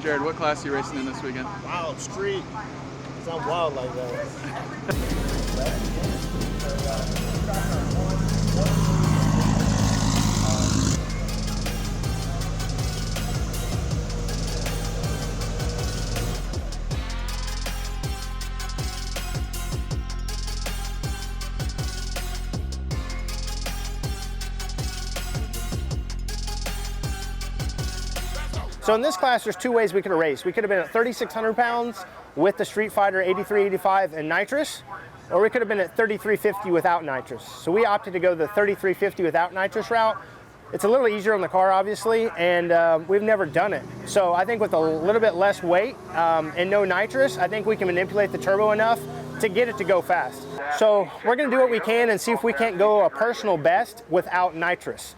Jared, what class are you racing in this weekend? Wild street. Cause I'm wild like that. So in this class, there's two ways we could have raced. We could have been at 3,600 pounds with the Street Fighter 83, 85 and nitrous, or we could have been at 3,350 without nitrous. So we opted to go the 3,350 without nitrous route. It's a little easier on the car, obviously, and we've never done it. So I think with a little bit less weight and no nitrous, I think we can manipulate the turbo enough to get it to go fast. So we're gonna do what we can and see if we can't go a personal best without nitrous.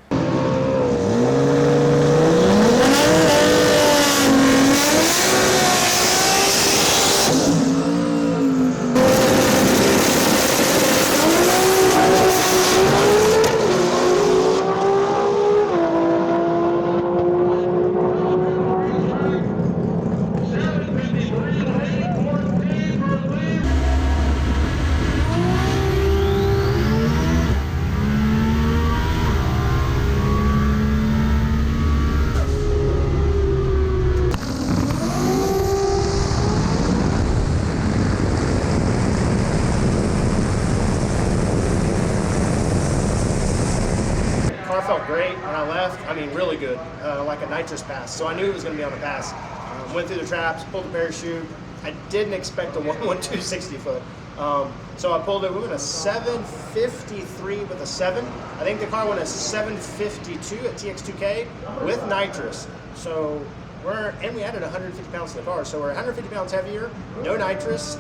Car felt great when I left. I mean, really good, like a nitrous pass. So I knew it was going to be on the pass. Went through the traps, pulled the parachute. I didn't expect a 112 60 foot. So I pulled it. We went a 753 with a 7. I think the car went a 752 at TX2K with nitrous. So and we added 150 pounds to the car. So we're 150 pounds heavier, no nitrous.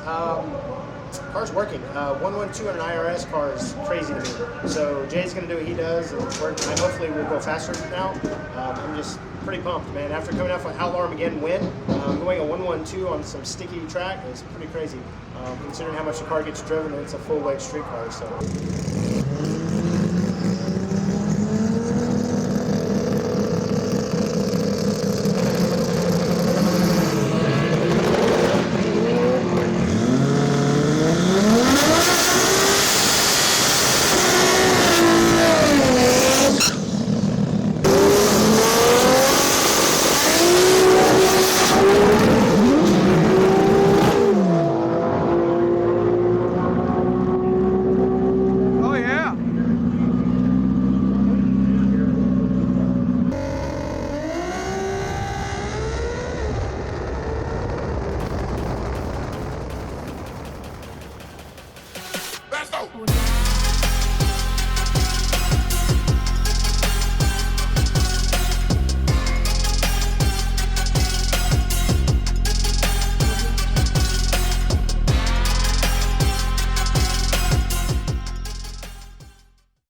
Car's working. 112 on an IRS car is crazy to me. So Jay's going to do what he does, and hopefully we'll go faster now. I'm just pretty pumped, man. After coming off an Outlaw Armageddon win, going a 112 on some sticky track is pretty crazy, considering how much the car gets driven, and it's a full-weight street car. So. Let's go.